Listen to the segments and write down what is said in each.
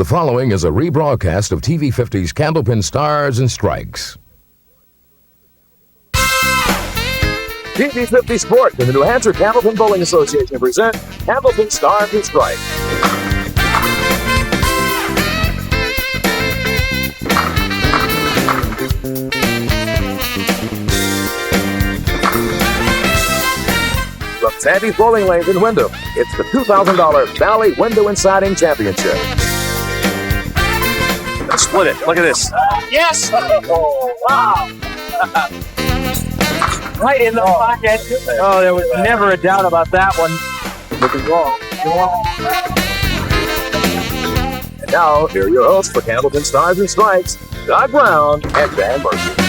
The following is a rebroadcast of TV 50's Candlepin Stars and Strikes. TV 50 Sports and the New Hampshire Candlepin Bowling Association present Candlepin Stars and Strikes. From Sandy's Bowling Lanes in Windham, it's the $2,000 Valley Window and Siding Championship. Let's split it. Look at this. Yes! Oh, wow! Right in the pocket. Oh, there was never a doubt about that one. Looking wrong. And now, here are your hosts for Candlepin Stars and Strikes, Doug Brown and Dan Murphy.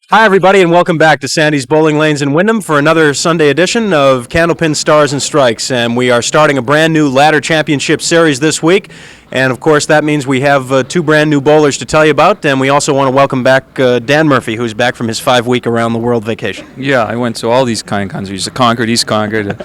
Hi, everybody, and welcome back to Sandy's Bowling Lanes in Windham for another Sunday edition of Candlepin Stars and Strikes. And we are starting a brand new ladder championship series this week. And, of course, that means we have two brand new bowlers to tell you about. And we also want to welcome back Dan Murphy, who's back from his 5-week around-the-world vacation. Yeah, I went to all these kind of countries. Concord, East Concord.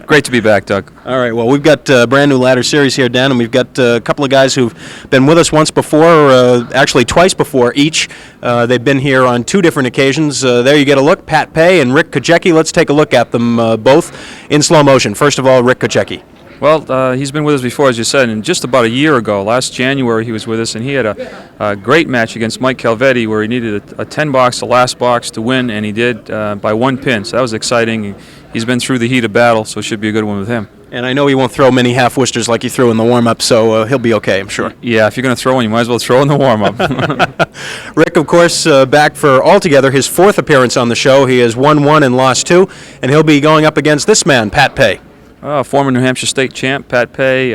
Great to be back, Doug. All right, well, we've got a brand new ladder series here, Dan, and we've got a couple of guys who've been with us once before, actually twice before each. They've been here on two different occasions. There you get a look, Pat Pay and Rick Chojecki. Let's take a look at them both in slow motion. First of all, Rick Chojecki. Well, he's been with us before, as you said, and just about a year ago, last January, he was with us, and he had a great match against Mike Calvetti where he needed a 10 box, the last box, to win, and he did by one pin. So that was exciting. He's been through the heat of battle, so it should be a good one with him. And I know he won't throw many half-wisters like he threw in the warm-up, so he'll be okay, I'm sure. Yeah, if you're going to throw one, you might as well throw in the warm-up. Rick, of course, back for altogether his fourth appearance on the show. He has won one and lost two, and he'll be going up against this man, Pat Pay. Former New Hampshire State champ, Pat Pay,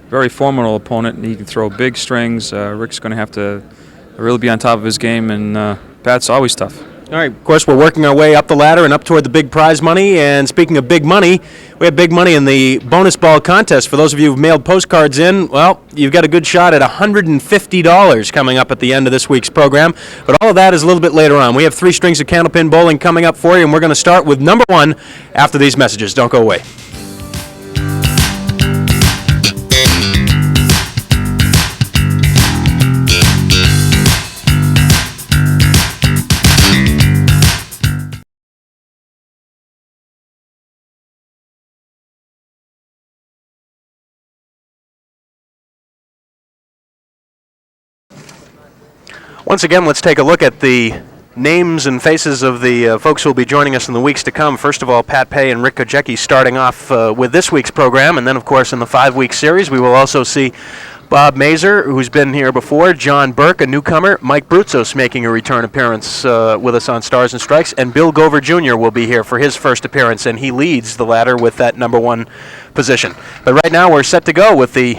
very formidable opponent, and he can throw big strings. Rick's going to have to really be on top of his game, and Pat's always tough. All right, of course, we're working our way up the ladder and up toward the big prize money. And speaking of big money, we have big money in the bonus ball contest. For those of you who've mailed postcards in, well, you've got a good shot at $150 coming up at the end of this week's program. But all of that is a little bit later on. We have 3 strings of Candlepin bowling coming up for you, and we're going to start with number 1 after these messages. Don't go away. Once again, let's take a look at the names and faces of the folks who will be joining us in the weeks to come. First of all, Pat Pay and Rick Chojecki starting off with this week's program. And then, of course, in the 5-week series, we will also see Bob Mazer, who's been here before, John Burke, a newcomer, Mike Brutzos making a return appearance with us on Stars and Strikes, and Bill Gover Jr. will be here for his first appearance, and he leads the ladder with that number 1 position. But right now, we're set to go with the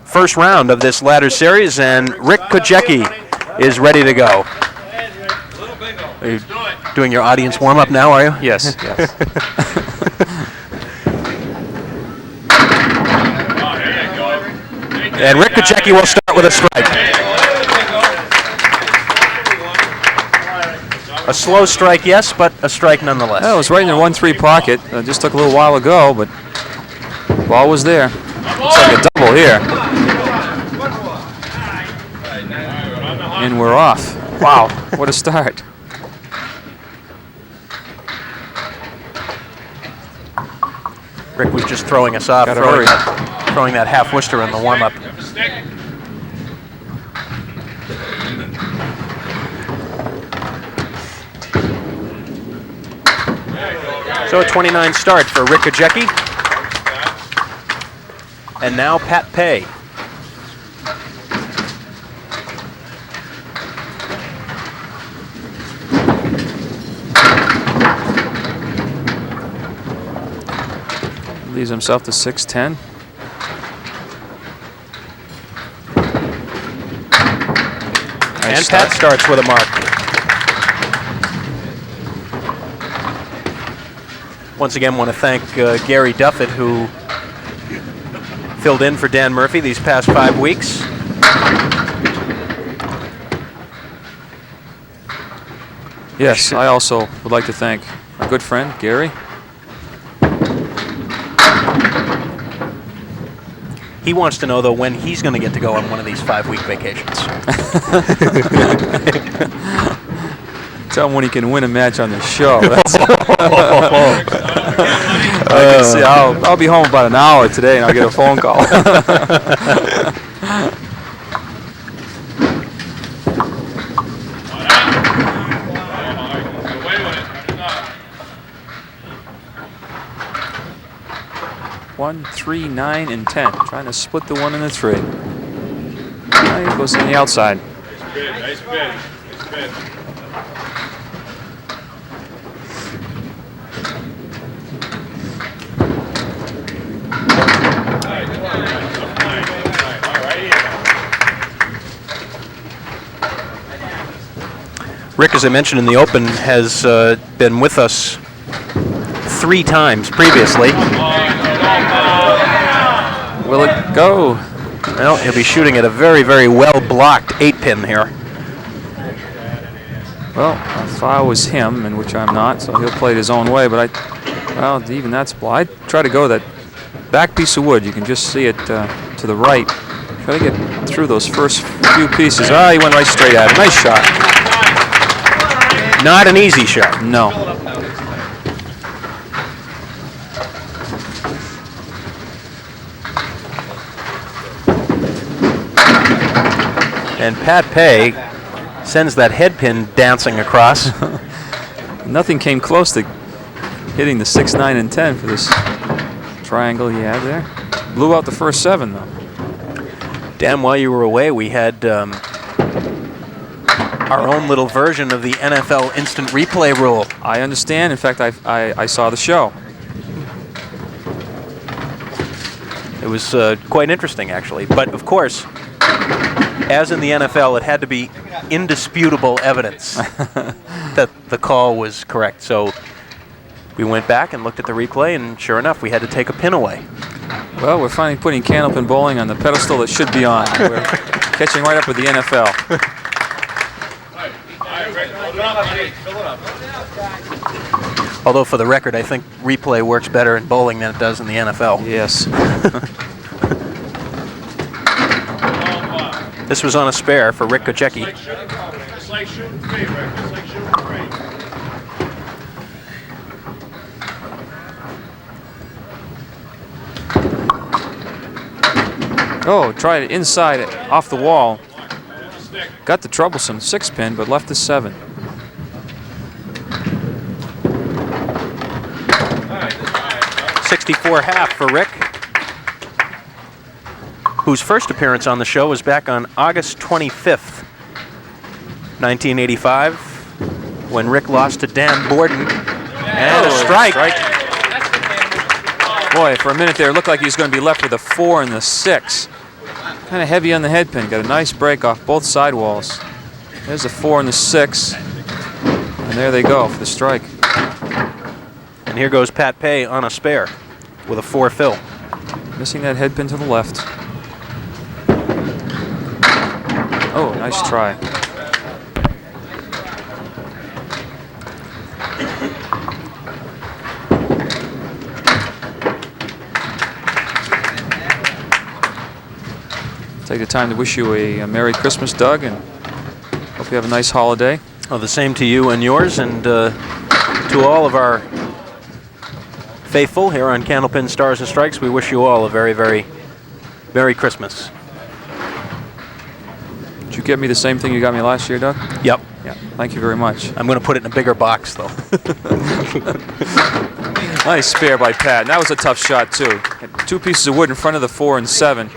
first round of this ladder series, and Rick Chojecki is ready to go. Are you doing your audience warm-up now, are you? Yes. And Rick Chojecki will start with a strike. A slow strike, yes, but a strike nonetheless. Well, it was right in the 1-3 pocket. Just took a little while ago, but the ball was there. Looks like a double here. And we're off. Wow, what a start. Rick was just throwing us off, throwing that half-wister in the warm-up. So a 29 start for Rick Chojecki. And now Pat Pay. Leaves himself to 6-10. And Pat starts with a mark. Once again, want to thank Gary Duffett, who filled in for Dan Murphy these past 5 weeks. Yes, I also would like to thank our good friend, Gary. He wants to know, though, when he's going to get to go on one of these 5-week vacations. Tell him when he can win a match on the show. That's I can see. I'll be home about an hour today, and I'll get a phone call. 1, 3, 9, and 10. Trying to split the 1 and the 3. He goes on the outside. Nice bid. Nice bid. Rick, as I mentioned in the open, has been with us 3 times previously. Will it go? Well, he'll be shooting at a very, very well-blocked 8-pin here. Well, if I was him, and which I'm not, so he'll play it his own way, but well, even that's blocked. I'd try to go that back piece of wood. You can just see it to the right. Try to get through those first few pieces. Ah, he went right straight at it. Nice shot. Not an easy shot. No. And Pat Pay sends that head pin dancing across. Nothing came close to hitting the 6, 9, and 10 for this triangle he had there. Blew out the first 7, though. Dan, while you were away, we had our own little version of the NFL instant replay rule. I understand. In fact, I saw the show. It was quite interesting, actually. But, of course, as in the NFL, it had to be indisputable evidence that the call was correct. So we went back and looked at the replay, and sure enough, we had to take a pin away. Well, we're finally putting Candlepin bowling on the pedestal it should be on. We're catching right up with the NFL. Although, for the record, I think replay works better in bowling than it does in the NFL. Yes. This was on a spare for Rick Chojecki. Just like shooting 3, Rick. Just like shooting 3. Oh, tried it inside, off the wall. Got the troublesome 6-pin, but left the 7. .64.5 for Rick, whose first appearance on the show was back on August 25th, 1985, when Rick lost to Dan Borden. And a strike. Boy, for a minute there, it looked like he was going to be left with a 4 and the 6. Kind of heavy on the head pin. Got a nice break off both sidewalls. There's a 4 and the 6. And there they go for the strike. And here goes Pat Pay on a spare with a 4 fill. Missing that head pin to the left. Oh, nice try. Take the time to wish you a Merry Christmas, Doug, and hope you have a nice holiday. Oh, the same to you and yours, and to all of our faithful here on Candlepin Stars and Strikes. We wish you all a very, very Merry Christmas. Did you get me the same thing you got me last year, Doug? Yep. Yeah. Thank you very much. I'm going to put it in a bigger box, though. Nice spare by Pat. And that was a tough shot, too. Had 2 pieces of wood in front of the 4 and 7.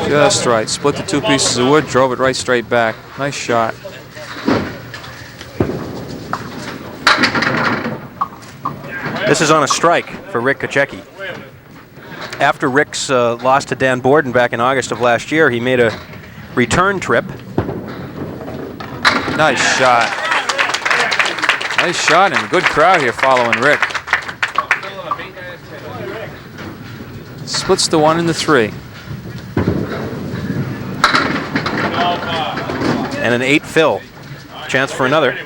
Just right. Split the 2 pieces of wood, drove it right straight back. Nice shot. This is on a strike for Rick Chojecki. After Rick's loss to Dan Borden back in August of last year, he made a return trip. Nice shot. Nice shot, and a good crowd here following Rick. Splits the 1 and the 3. And an 8 fill. Chance for another.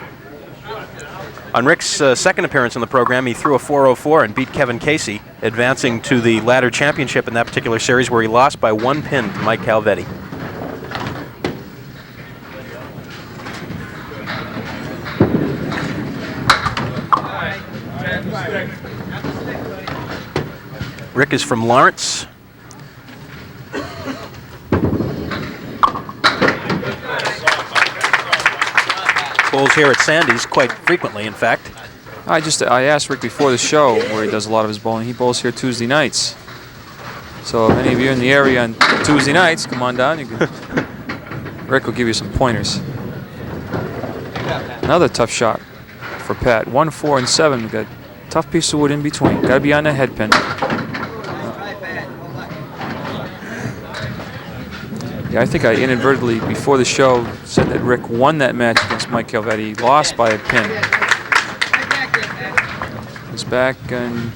On Rick's second appearance on the program, he threw a 404 and beat Kevin Casey, advancing to the ladder championship in that particular series where he lost by 1 pin to Mike Calvetti. Rick is from Lawrence. Bowls here at Sandy's quite frequently, in fact. I asked Rick before the show where he does a lot of his bowling. He bowls here Tuesday nights. So if any of you are in the area on Tuesday nights, come on down. Rick will give you some pointers. Another tough shot for Pat. 1, 4, and 7. We've got a tough piece of wood in between. Got to be on the head pin. Yeah, I think I inadvertently, before the show, said that Rick won that match against Mike Calvetti. He lost by a pin. It was back in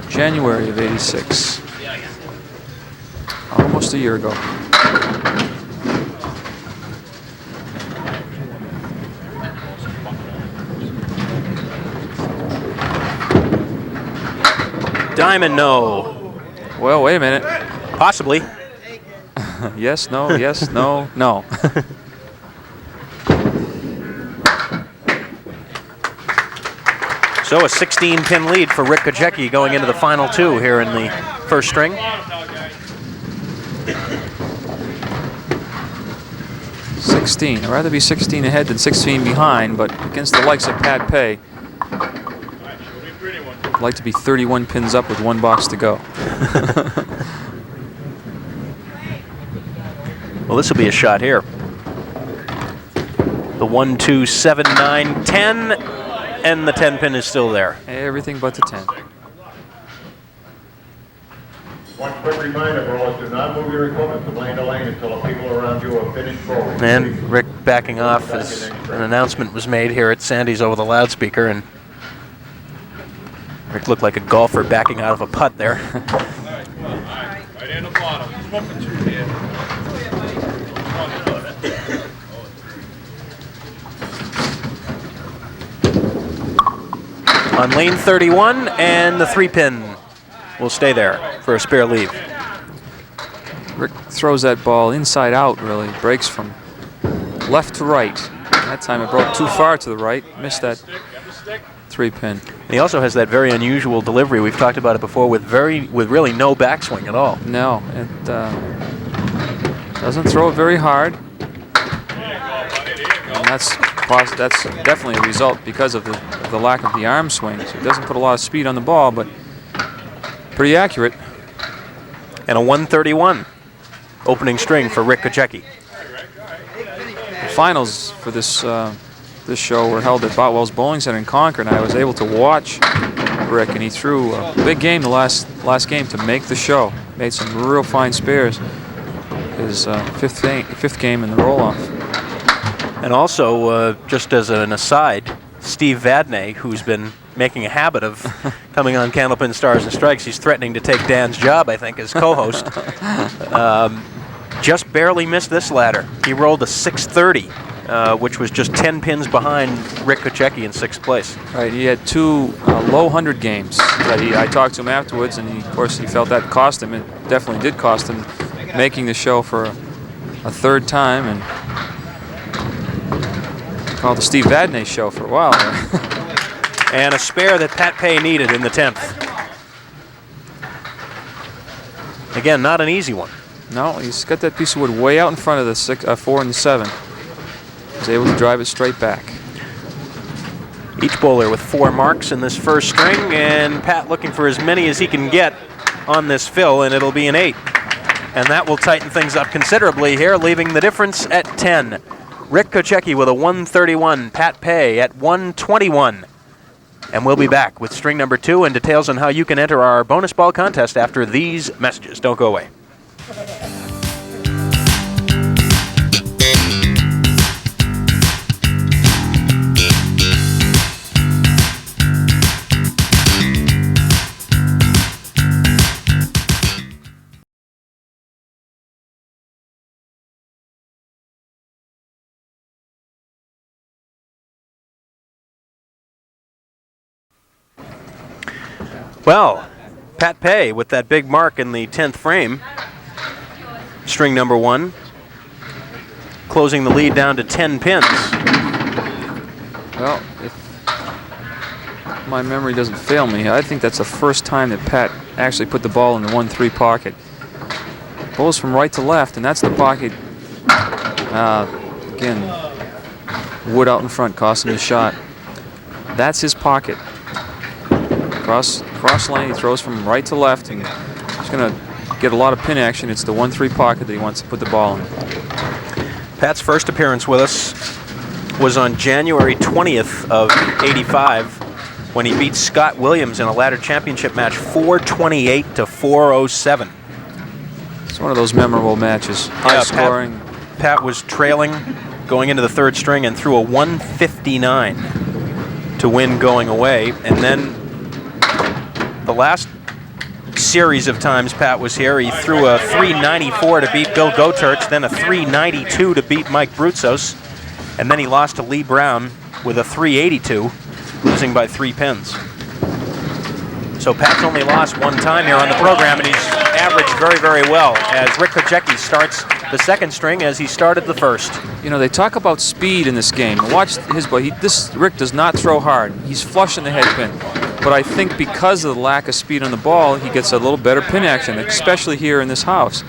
January of '86. Almost a year ago. Diamond, no. Well, wait a minute. Possibly. Yes, no, yes, no, no. So a 16-pin lead for Rick Chojecki going into the final 2 here in the first string. I'd rather be 16 ahead than 16 behind, but against the likes of Pat Pay, I'd like to be 31 pins up with 1 box to go. Well, this will be a shot here. The 1, 2, 7, 9, 10, and the 10 pin is still there. Everything but the 10. One quick reminder, bowlers, do not move your equipment from lane to lane until the people around you have finished bowling. And Rick backing off as an announcement was made here at Sandy's over the loudspeaker, and Rick looked like a golfer backing out of a putt there. Right in the bottom. Smoking two here. On lane 31, and the 3-pin will stay there for a spare leave. Rick throws that ball inside out, really. Breaks from left to right. That time it broke too far to the right. Missed that 3-pin. And he also has that very unusual delivery. We've talked about it before with really no backswing at all. No, it doesn't throw it very hard. And that's definitely a result because of the lack of the arm swing. So it doesn't put a lot of speed on the ball, but pretty accurate. And a 131 opening string for Rick Chojecki. The finals for this show were held at Botwell's Bowling Center in Concord, and I was able to watch Rick, and he threw a big game the last game to make the show. Made some real fine spares. His fifth game in the roll-off. And also, just as an aside, Steve Vadney, who's been making a habit of coming on Candlepin Stars and Strikes, he's threatening to take Dan's job, I think, as co-host. Just barely missed this ladder. He rolled a 630, which was just 10 pins behind Rick Chojecki in 6th place. Right, he had 2 low 100 games. That I talked to him afterwards, and of course he felt that cost him. It definitely did cost him making the show for a 3rd time, and called the Steve Vadney show for a while there. And a spare that Pat Pay needed in the 10th. Again, not an easy one. No, he's got that piece of wood way out in front of the 4 and the 7. He's able to drive it straight back. Each bowler with 4 marks in this first string, and Pat looking for as many as he can get on this fill, and it'll be an 8. And that will tighten things up considerably here, leaving the difference at 10. Rick Chojecki with a 131, Pat Pay at 121. And we'll be back with string number 2 and details on how you can enter our bonus ball contest after these messages. Don't go away. Well, Pat Pay with that big mark in the 10th frame. String number 1. Closing the lead down to 10 pins. Well, if my memory doesn't fail me, I think that's the first time that Pat actually put the ball in the 1-3 pocket. Goes from right to left, and that's the pocket. Again, wood out in front cost him his shot. That's his pocket. Cross lane, he throws from right to left, and he's going to get a lot of pin action. It's the 1-3 pocket that he wants to put the ball in. Pat's first appearance with us was on January 20th of '85 when he beat Scott Williams in a ladder championship match 428 to 407. It's one of those memorable matches. High scoring. Pat was trailing going into the 3rd string and threw a 159 to win going away. And then the last series of times Pat was here, he threw a 394 to beat Bill Goterch, then a 392 to beat Mike Brutzos, and then he lost to Lee Brown with a 382, losing by 3 pins. So Pat's only lost 1 time here on the program, and he's averaged very, very well as Rick Chojecki starts the 2nd string as he started the 1st. You know, they talk about speed in this game. Watch his ball. Rick does not throw hard. He's flush in the head pin. But I think because of the lack of speed on the ball, he gets a little better pin action, especially here in this house.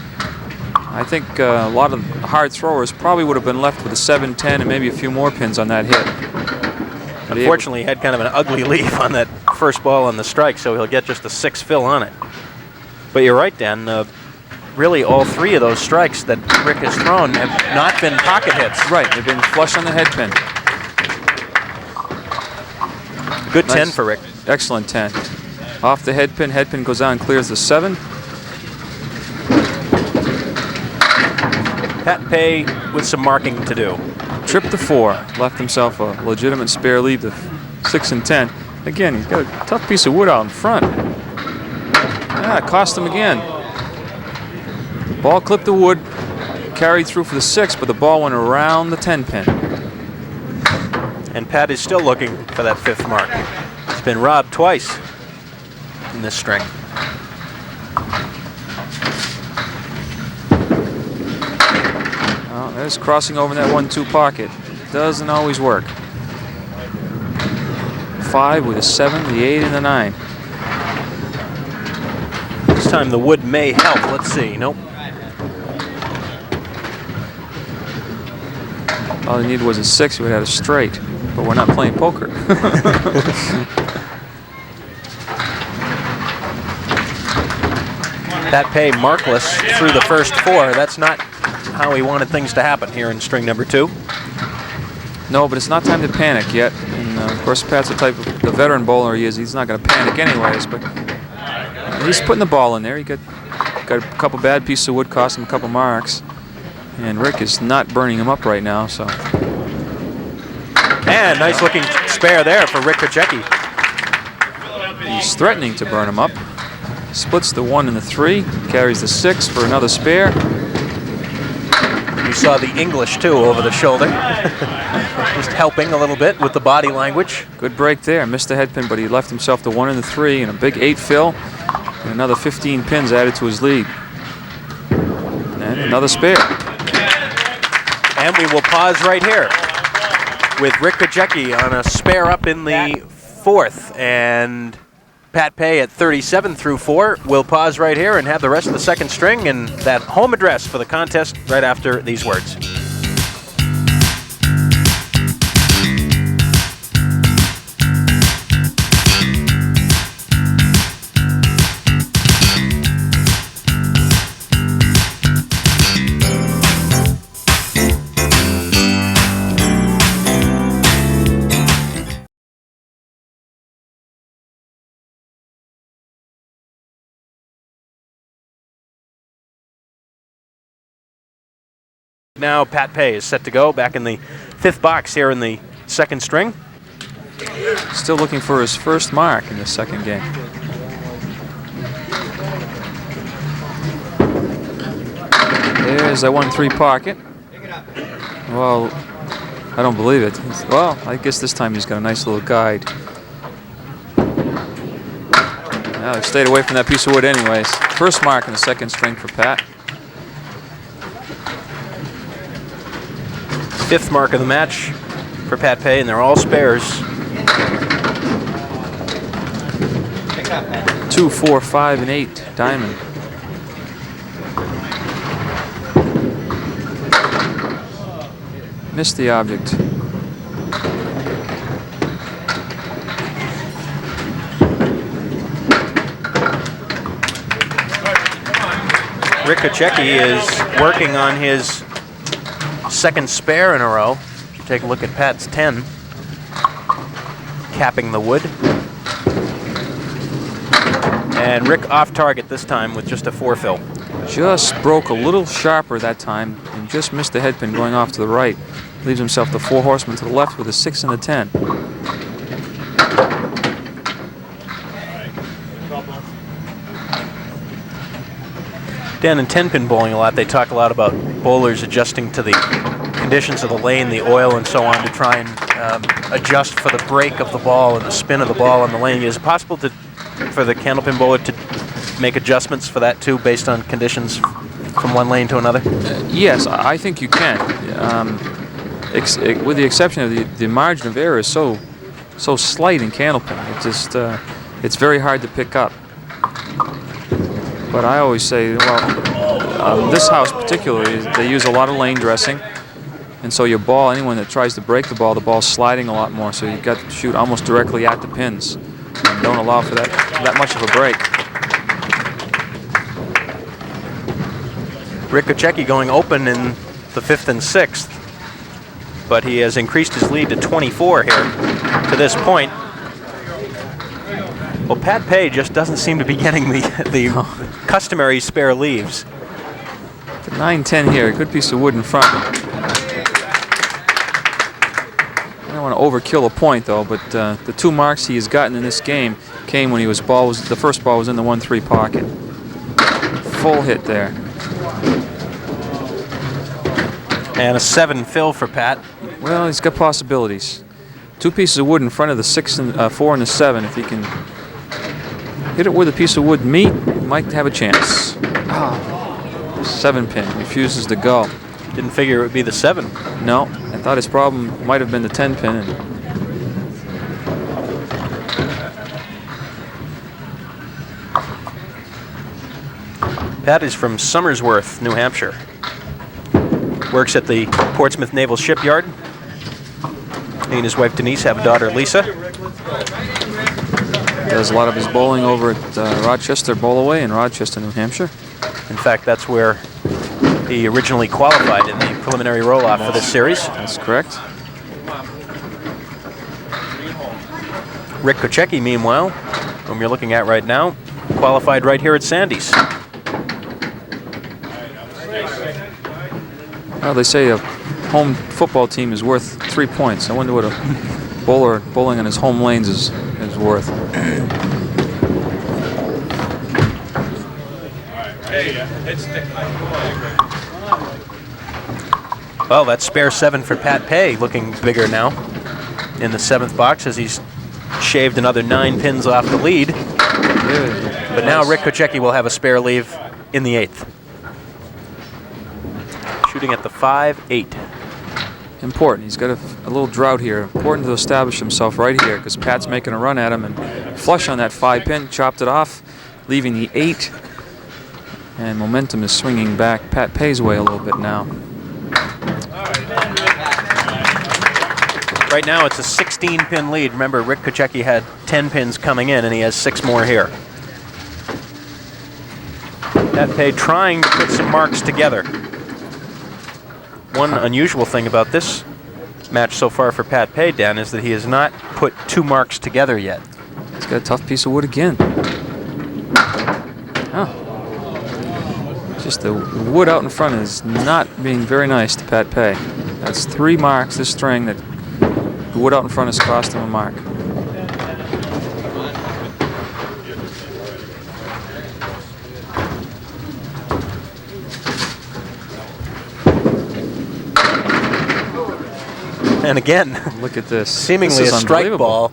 I think a lot of hard throwers probably would have been left with a 7-10 and maybe a few more pins on that hit. Unfortunately, he had kind of an ugly leaf on that first ball on the strike, so he'll get just a 6 fill on it. But you're right, Dan. Really, all 3 of those strikes that Rick has thrown have not been pocket hits. Right, they've been flush on the head pin. Good Nice. 10 for Rick. Excellent 10. Off the head pin goes down, clears the 7. Pat Pay with some marking to do. Trip to 4, left himself a legitimate spare lead to 6 and 10. Again, he's got a tough piece of wood out in front. Yeah, it cost him again. Ball clipped the wood, carried through for the 6, but the ball went around the 10 pin. And Pat is still looking for that 5th mark. He's been robbed twice in this string. Well, there's crossing over in that 1-2 pocket. Doesn't always work. 5 with a 7, the 8, and the 9. This time the wood may help. Let's see. Nope. All he needed was a 6, he would have had a straight. But we're not playing poker. Pat Pay markless through the first 4. That's not how he wanted things to happen here in string number 2. No, but it's not time to panic yet. And of course, Pat's the type of the veteran bowler he is. He's not going to panic anyways. But he's putting the ball in there. He got a couple bad pieces of wood, cost him a couple marks. And Rick is not burning him up right now. So. And nice looking spare there for Rick Chojecki. He's threatening to burn him up. Splits the 1 and the 3, carries the 6 for another spare. You saw the English too over the shoulder. Just helping a little bit with the body language. Good break there. Missed the head pin, but he left himself the 1 and the 3 and a big 8 fill. And another 15 pins added to his lead. And another spare. And we will pause right here with Rick Chojecki on a spare up in the 4th. And Pat Pay at 37 through 4. We'll pause right here and have the rest of the 2nd string and that home address for the contest right after these words. Now Pat Pay is set to go back in the 5th box here in the 2nd string. Still looking for his first mark in the 2nd game. There's that 1-3 pocket. Well, I don't believe it. Well, I guess this time he's got a nice little guide. Now he stayed away from that piece of wood anyways. First mark in the second string for Pat. 5th mark of the match for Pat Pay, and they're all spares. 2, 4, 5, and 8 diamond. Missed the object. Rick Chojecki is working on his second spare in a row. If you take a look at Pat's 10, capping the wood. And Rick off target this time with just a 4-fill. Just broke a little sharper that time and just missed the headpin going off to the right. Leaves himself the 4 horsemen to the left with a 6 and a 10. Dan, in 10-pin bowling a lot, they talk a lot about bowlers adjusting to the conditions of the lane, the oil, and so on to try and adjust for the break of the ball and the spin of the ball on the lane. Is it possible for the Candlepin bowler to make adjustments for that too, based on conditions from one lane to another? Yes, I think you can. With the exception of the margin of error is so slight in Candlepin. It just it's very hard to pick up. But I always say, well, this house particularly, they use a lot of lane dressing, and so your ball, anyone that tries to break the ball's sliding a lot more. So you've got to shoot almost directly at the pins. And don't allow for that much of a break. Rick Chojecki going open in the 5th and 6th, but he has increased his lead to 24 here to this point. Well, Pat Pay just doesn't seem to be getting the customary spare leaves. The 9-10 here, a good piece of wood in front. I don't want to overkill a point though, but the 2 marks he has gotten in this game came when the first ball was in the 1-3 pocket. Full hit there. And a 7-fill for Pat. Well, he's got possibilities. 2 pieces of wood in front of the 6 and 4 and the 7. If he can hit it where the piece of wood meet, he might have a chance. 7-pin refuses to go. Didn't figure it would be the 7. No, I thought his problem might have been the 10-pin. Pat is from Somersworth, New Hampshire. Works at the Portsmouth Naval Shipyard. He and his wife Denise have a daughter, Lisa. Does a lot of his bowling over at Rochester Bowlaway in Rochester, New Hampshire. In fact, that's where he originally qualified in the preliminary roll-off for this series. That's correct. Rick Chojecki, meanwhile, whom you're looking at right now, qualified right here at Sandy's. Well, they say a home football team is worth 3 points. I wonder what a bowler bowling on his home lanes is worth. Well, that's spare 7 for Pat Pay, looking bigger now in the 7th box as he's shaved another 9 pins off the lead. But now Rick Chojecki will have a spare leave in the 8th. Shooting at the 5-8. Important. He's got a little drought here. Important to establish himself right here because Pat's making a run at him and flush on that 5-pin, chopped it off, leaving the 8. And momentum is swinging back Pat Pay's way a little bit now. Right now it's a 16-pin lead. Remember, Rick Chojecki had 10 pins coming in and he has 6 more here. Pat Pay trying to put some marks together. One unusual thing about this match so far for Pat Pay, Dan, is that he has not put 2 marks together yet. He's got a tough piece of wood again. Just the wood out in front is not being very nice to Pat Pay. That's 3 marks this string that the wood out in front has cost him a mark. And again, look at this. Seemingly this a strike unbelievable. ball.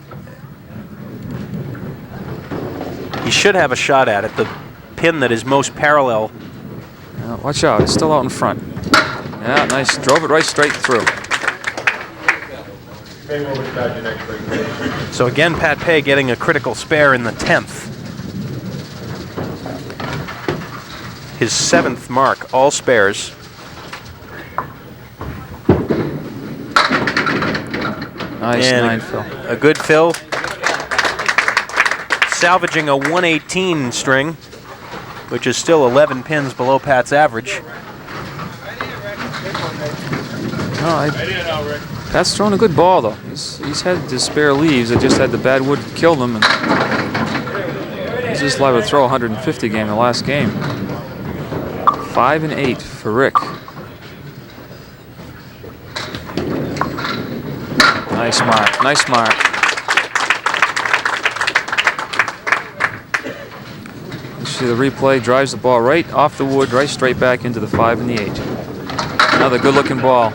He should have a shot at it. The pin that is most parallel. Watch out, it's still out in front. Yeah, nice. Drove it right straight through. So again, Pat Pay getting a critical spare in the 10th. His 7th mark, all spares. Nice And 9 fill. A good fill. Salvaging a 118 string, which is still 11 pins below Pat's average. Pat's thrown a good ball, though. He's had the spare leaves. It just had the bad wood kill them. And he's just liable to throw 150 game in the last game. 5 and 8 for Rick. Nice mark. Nice mark. You see the replay, drives the ball right off the wood, right straight back into the 5 and the 8. Another good-looking ball.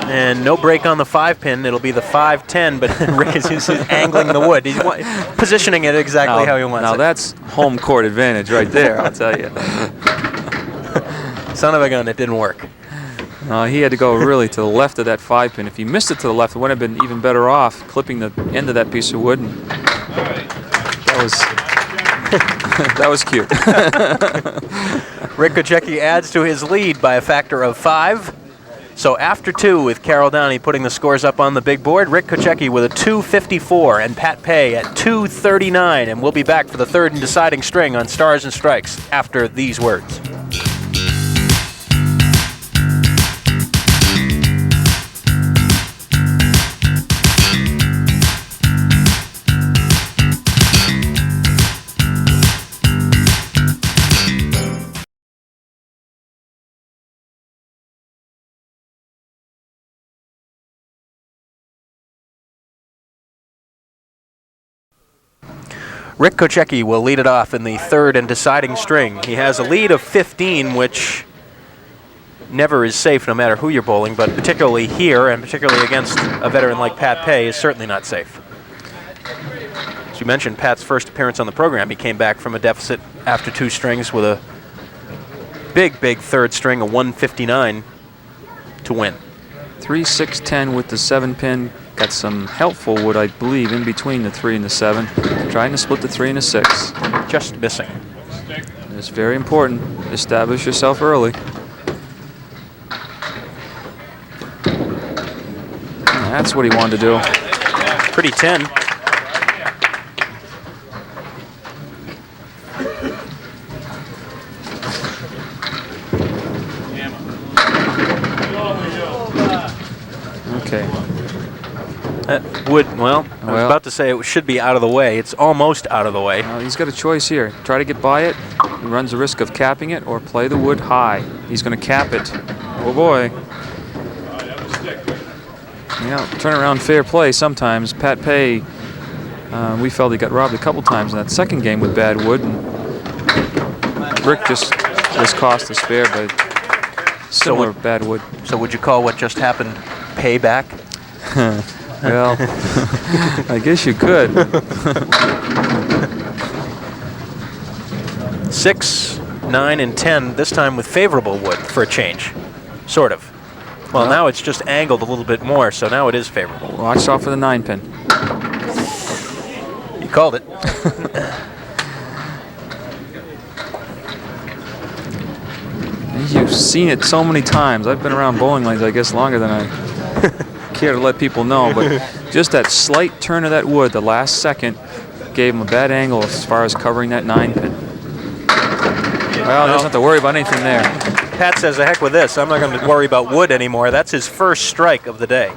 And no break on the 5-pin. It'll be the 5-10, but Rick is angling the wood. He's positioning it exactly how he wants it. Now that's home court advantage right there, I'll tell you. Son of a gun, it didn't work. He had to go really to the left of that 5-pin. If he missed it to the left, it would have been even better off clipping the end of that piece of wood. And that was cute. Rick Chojecki adds to his lead by a factor of 5. So after 2, with Carol Downey putting the scores up on the big board, Rick Chojecki with a 254 and Pat Pay at 239. And we'll be back for the 3rd and deciding string on Stars and Strikes after these words. Rick Chojecki will lead it off in the 3rd and deciding string. He has a lead of 15, which never is safe no matter who you're bowling, but particularly here and particularly against a veteran like Pat Pay is certainly not safe. As you mentioned, Pat's first appearance on the program, he came back from a deficit after 2 strings with a big 3rd string, a 159 to win. 3-6-10 with the 7-pin. Got some helpful wood, I believe, in between the 3 and the 7. Trying to split the 3 and the 6. Just missing. It's very important. Establish yourself early. That's what he wanted to do. Pretty 10. Okay. Well, I was about to say it should be out of the way. It's almost out of the way. He's got a choice here. Try to get by it. He runs the risk of capping it, or play the wood high. He's going to cap it. Oh boy. Yeah, turn around fair play sometimes. Pat Pay, we felt he got robbed a couple times in that second game with bad wood. And Rick just was cost a spare by similar bad wood. So would you call what just happened payback? Well, I guess you could. 6, 9, and 10, this time with favorable wood for a change. Sort of. Well, now it's just angled a little bit more, so now it is favorable. Watch out for the 9-pin. You called it. You've seen it so many times. I've been around bowling lanes, I guess, longer than I care to let people know, but just that slight turn of that wood, the last second, gave him a bad angle as far as covering that 9-pin. Well, he doesn't have to worry about anything there. Pat says, the heck with this. I'm not going to worry about wood anymore. That's his first strike of the day.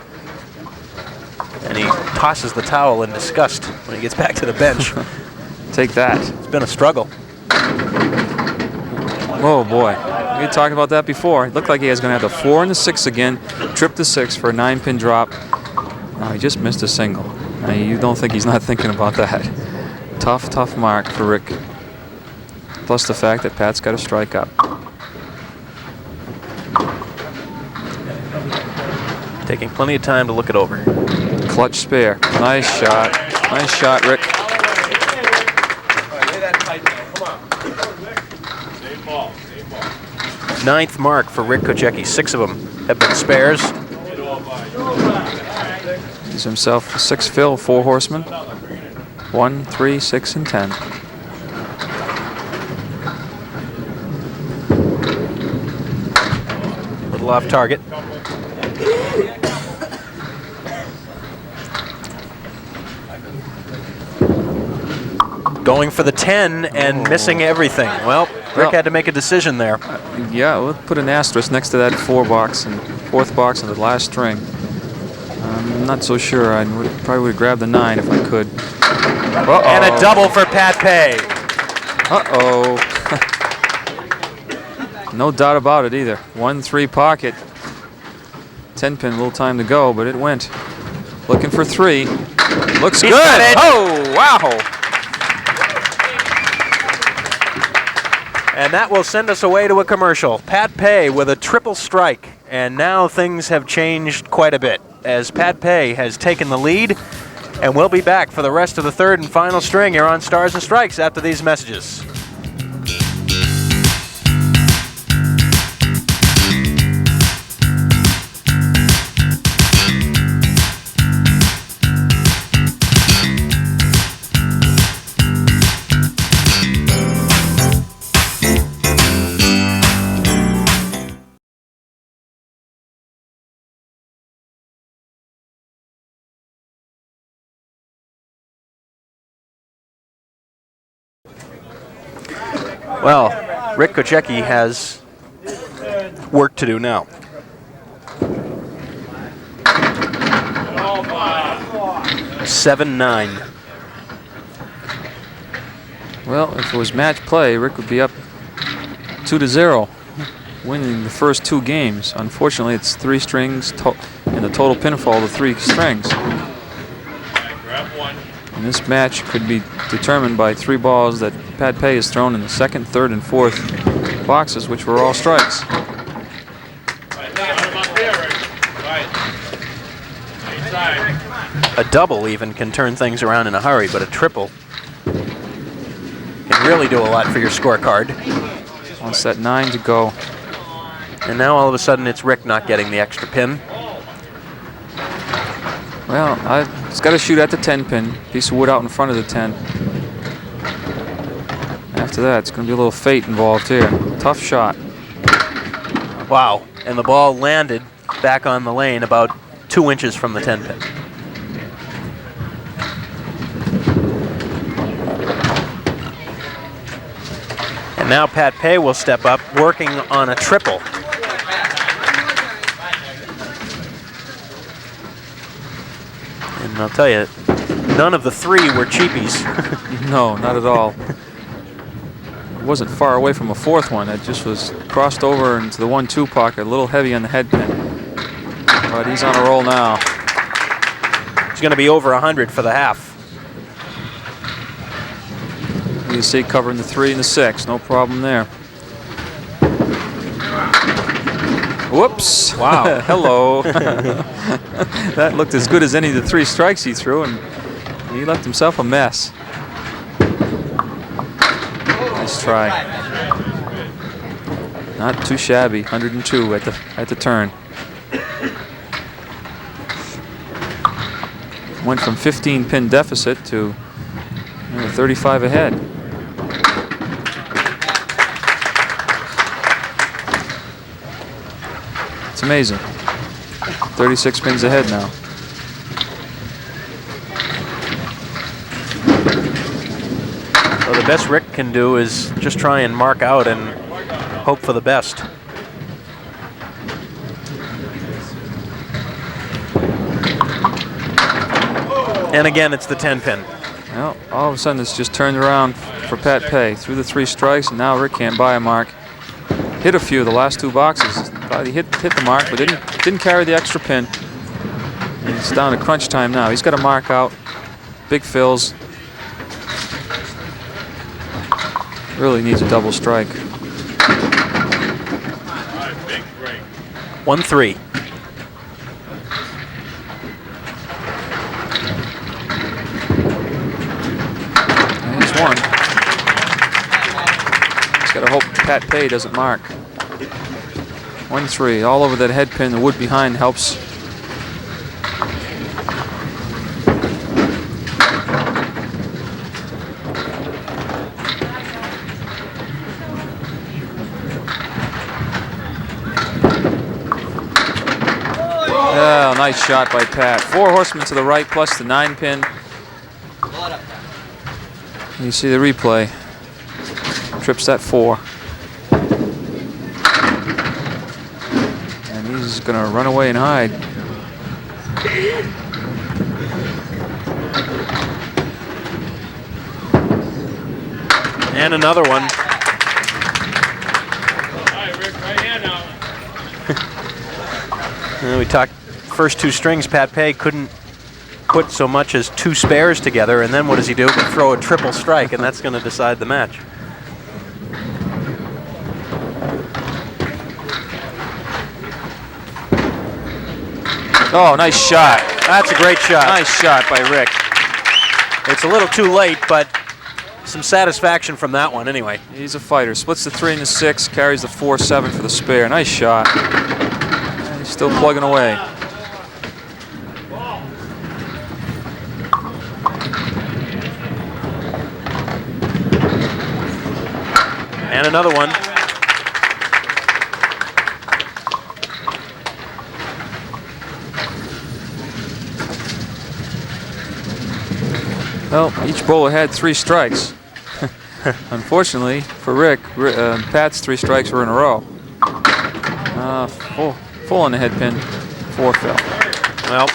And he tosses the towel in disgust when he gets back to the bench. Take that. It's been a struggle. Oh, boy. We talked about that before. It looked like he was going to have the 4 and the 6 again, trip the 6 for a 9-pin drop. No, he just missed a single. Now, you don't think he's not thinking about that. Tough mark for Rick. Plus the fact that Pat's got a strike up. Taking plenty of time to look it over. Clutch spare. Nice shot. Nice shot, Rick. Ninth mark for Rick Chojecki. 6 of them have been spares. Gives himself a 6 fill, 4 horsemen. 1, 3, 6, and 10. Little off target. Going for the 10 and missing everything. Well, Rick had to make a decision there. Yeah, we'll put an asterisk next to that 4 box and 4th box and the last string. I'm not so sure. I probably would have grabbed the 9 if I could. And a double for Pat Pay. Uh-oh. No doubt about it either. 1-3 pocket. 10 pin, a little time to go, but it went. Looking for 3. Looks good. Oh, wow. And that will send us away to a commercial. Pat Pay with a triple strike. And now things have changed quite a bit as Pat Pay has taken the lead. And we'll be back for the rest of the 3rd and final string here on Stars and Strikes after these messages. Well, Rick Chojecki has work to do now. $7-9. Well, if it was match play, Rick would be up 2-0, winning the first 2 games. Unfortunately, it's 3 strings and the total pinfall of 3 strings. And this match could be determined by 3 balls that Pat Pay has thrown in the 2nd, 3rd, and 4th boxes, which were all strikes. A double even can turn things around in a hurry, but a triple can really do a lot for your scorecard. One set 9 to go. And now all of a sudden it's Rick not getting the extra pin. Well, it's got to shoot at the 10 pin. Piece of wood out in front of the 10. After that, it's going to be a little fate involved here. Tough shot. Wow. And the ball landed back on the lane about 2 inches from the 10 pin. And now Pat Pay will step up, working on a triple. And I'll tell you, none of the 3 were cheapies. No, not at all. It wasn't far away from a 4th one. It just was crossed over into the 1-2 pocket, a little heavy on the head pin. But he's on a roll now. He's going to be over 100 for the half. You see covering the 3 and the 6, no problem there. Whoops. Wow. Hello. That looked as good as any of the 3 strikes he threw, and he left himself a mess. Nice try. Not too shabby. 102 at the turn. Went from 15 pin deficit to 35 ahead. It's amazing. 36 pins ahead now. Well, the best Rick can do is just try and mark out and hope for the best. And again, it's the 10 pin. Well, all of a sudden it's just turned around for Pat Pay. Through the 3 strikes, and now Rick can't buy a mark. Hit a few of the last 2 boxes. Thought he hit the mark, but didn't carry the extra pin. And it's down to crunch time now. He's got a mark out. Big fills. Really needs a double strike. 1-3. And it's 1. Gotta hope Pat Pay doesn't mark. 1-3, all over that head pin. The wood behind helps. Oh, nice shot by Pat. 4 horsemen to the right plus the 9 pin. You see the replay. Trips that 4. And he's going to run away and hide. And another one. We talked first 2 strings. Pat Pay couldn't put so much as 2 spares together, and then what does he do? Throw a triple strike, and that's going to decide the match. Oh, nice shot. That's a great shot. Nice shot by Rick. It's a little too late, but some satisfaction from that one anyway. He's a fighter. Splits the 3 and the 6, carries the 4-7 for the spare. Nice shot. And he's still plugging away. And another one. Well, each bowler had 3 strikes. Unfortunately for Rick, Pat's 3 strikes were in a row. Full on the head pin, 4 fell. Well,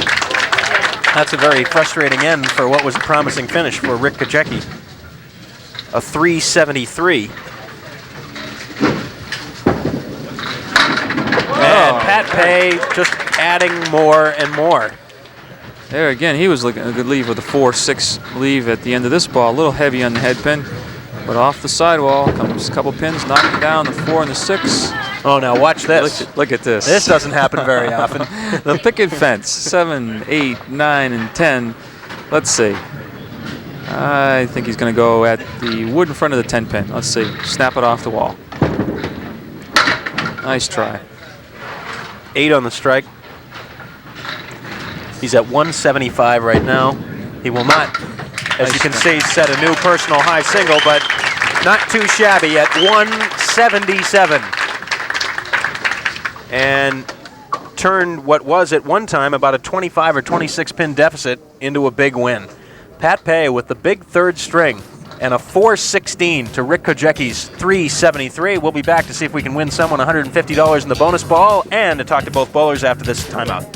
that's a very frustrating end for what was a promising finish for Rick Chojecki. A 373. And Pat Pay just adding more and more. There again, he was looking at a good leave with a 4-6 leave at the end of this ball. A little heavy on the head pin, but off the sidewall comes a couple pins, knocking down the 4 and the 6. Oh, now watch this. Look at this. This doesn't happen very often. The picket fence, 7, 8, 9, and 10. Let's see. I think he's going to go at the wood in front of the 10 pin. Let's see. Snap it off the wall. Nice try. 8 on the strike. He's at 175 right now. He will not, as you can see, set a new personal high single, but not too shabby at 177. And turned what was at one time about a 25 or 26 pin deficit into a big win. Pat Pay with the big 3rd string and a 416 to Rick Chojecki's 373. We'll be back to see if we can win someone $150 in the bonus ball and to talk to both bowlers after this timeout.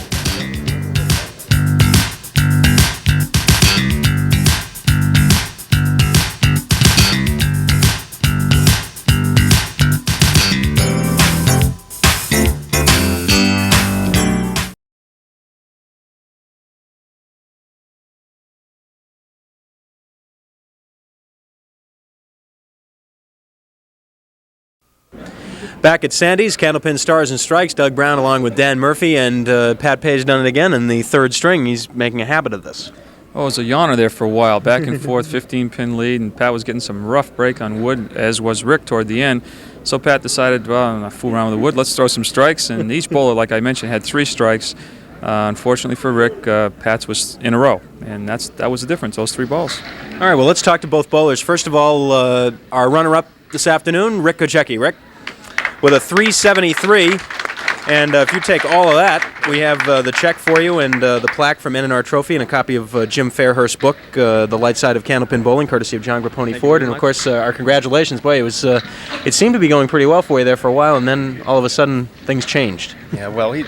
Back at Sandy's, Candlepin, Stars and Strikes, Doug Brown along with Dan Murphy, and Pat Pay's done it again in the 3rd string. He's making a habit of this. Oh, it was a yawner there for a while. Back and forth, 15-pin lead, and Pat was getting some rough break on wood, as was Rick toward the end. So Pat decided, well, I'm not fooling around with the wood. Let's throw some strikes. And each bowler, like I mentioned, had 3 strikes. Unfortunately for Rick, Pat's was in a row, and that was the difference, those 3 balls. All right, well, let's talk to both bowlers. First of all, our runner-up this afternoon, Rick Chojecki. Rick, with a 373, and if you take all of that, we have the check for you and the plaque from N&R Trophy and a copy of Jim Fairhurst's book, The Light Side of Candlepin Bowling, courtesy of John Grapponi Ford, and of course our congratulations. Boy, it seemed to be going pretty well for you there for a while, and then all of a sudden things changed. Yeah, well, he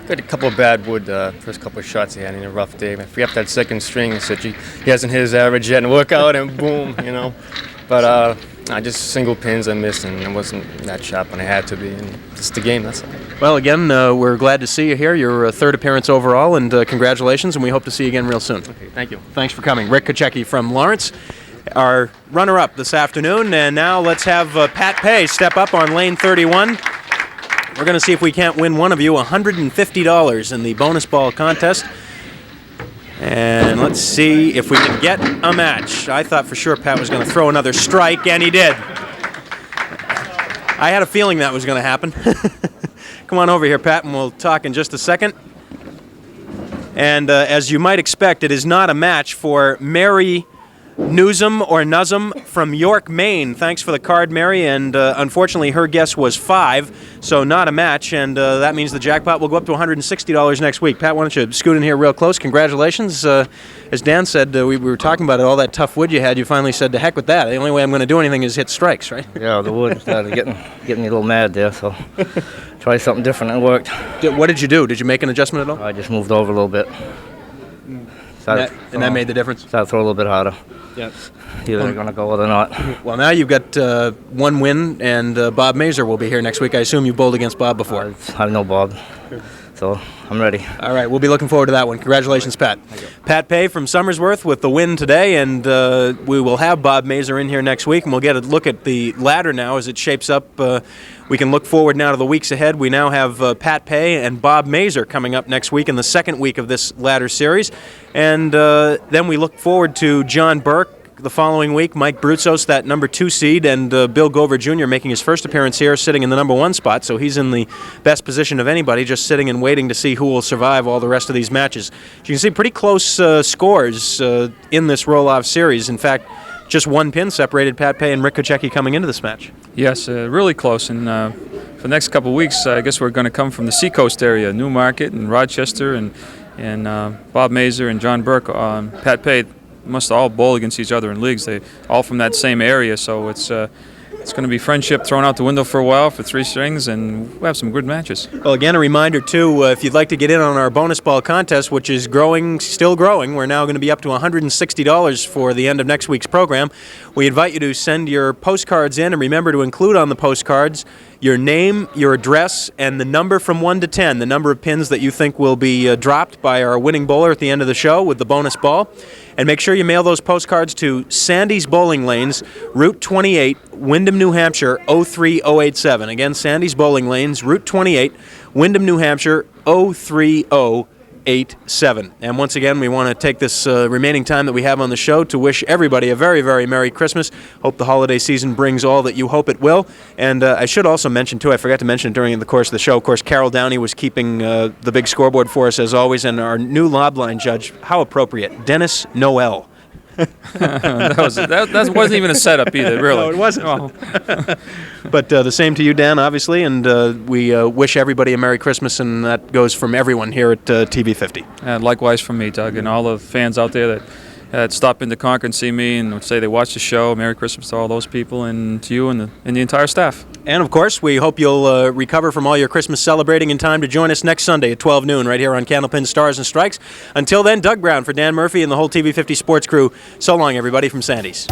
had a couple of bad wood first couple of shots he had in a rough day. If we have that 2nd string, he said he hasn't hit his average yet, and work out, and boom, you know. But I just single pins I missed, and it wasn't that sharp when I had to be, and it's the game, that's all. Well, again, we're glad to see you here. Your 3rd appearance overall, and congratulations, and we hope to see you again real soon. Okay, thank you. Thanks for coming. Rick Chojecki from Lawrence, our runner-up this afternoon, and now let's have Pat Pay step up on lane 31. We're going to see if we can't win one of you $150 in the bonus ball contest. And let's see if we can get a match. I thought for sure Pat was going to throw another strike, and he did. I had a feeling that was going to happen. Come on over here, Pat, and we'll talk in just a second. And as you might expect, it is not a match for Mary Newsom or Nuzzum from York, Maine. Thanks for the card, Mary, and unfortunately her guess was 5, so not a match, and that means the jackpot will go up to $160 next week. Pat, why don't you scoot in here real close? Congratulations. As Dan said, we were talking about it, all that tough wood you had, you finally said, to heck with that. The only way I'm going to do anything is hit strikes, right? Yeah, the wood started getting me a little mad there, so try something different, and it worked. What did you do? Did you make an adjustment at all? I just moved over a little bit. And that made the difference? Started to throw a little bit harder. Yeah. Either they're going to go or they're not. Well, now you've got one win, and Bob Mazur will be here next week. I assume you bowled against Bob before. I know Bob, so I'm ready. All right, we'll be looking forward to that one. Congratulations, Pat. Pat Pay from Somersworth with the win today, and we will have Bob Mazur in here next week, and we'll get a look at the ladder now as it shapes up. We can look forward now to the weeks ahead. We now have Pat Pay and Bob Mazur coming up next week in the second week of this ladder series, and then we look forward to John Burke the following week, Mike Brutzos, that number 2 seed, and Bill Gover Jr. making his first appearance here, sitting in the number 1 spot, so he's in the best position of anybody, just sitting and waiting to see who will survive all the rest of these matches. As you can see, pretty close scores in this roll-off series. In fact, just 1 pin separated Pat Pay and Rick Chojecki coming into this match. Yes, really close, and for the next couple of weeks, I guess we're going to come from the Seacoast area, Newmarket and Rochester, and Bob Mazur and John Burke. Pat Pay must all bowl against each other in leagues. They all from that same area, so it's going to be friendship thrown out the window for a while for 3 strings, and we'll have some good matches. Well, again, a reminder, too, if you'd like to get in on our bonus ball contest, which is growing, still growing, we're now going to be up to $160 for the end of next week's program. We invite you to send your postcards in, and remember to include on the postcards your name, your address, and the number from 1 to 10, the number of pins that you think will be dropped by our winning bowler at the end of the show with the bonus ball. And make sure you mail those postcards to Sandy's Bowling Lanes, Route 28, Windham, New Hampshire, 03087. Again, Sandy's Bowling Lanes, Route 28, Windham, New Hampshire, 03087. And once again, we want to take this remaining time that we have on the show to wish everybody a very, very Merry Christmas. Hope the holiday season brings all that you hope it will. And I should also mention, too, I forgot to mention during the course of the show, of course, Carol Downey was keeping the big scoreboard for us as always, and our new lob line judge, how appropriate, Dennis Noel. that wasn't even a setup either, really. No, it wasn't. Oh. But the same to you, Dan, obviously, and we wish everybody a Merry Christmas, and that goes from everyone here at TV50. And likewise from me, Doug, and all the fans out there that stop into Concord and see me and say they watch the show. Merry Christmas to all those people, and to you and the entire staff. And, of course, we hope you'll recover from all your Christmas celebrating in time to join us next Sunday at 12 noon right here on Candlepin, Stars and Strikes. Until then, Doug Brown for Dan Murphy and the whole TV50 sports crew. So long, everybody, from Sandy's.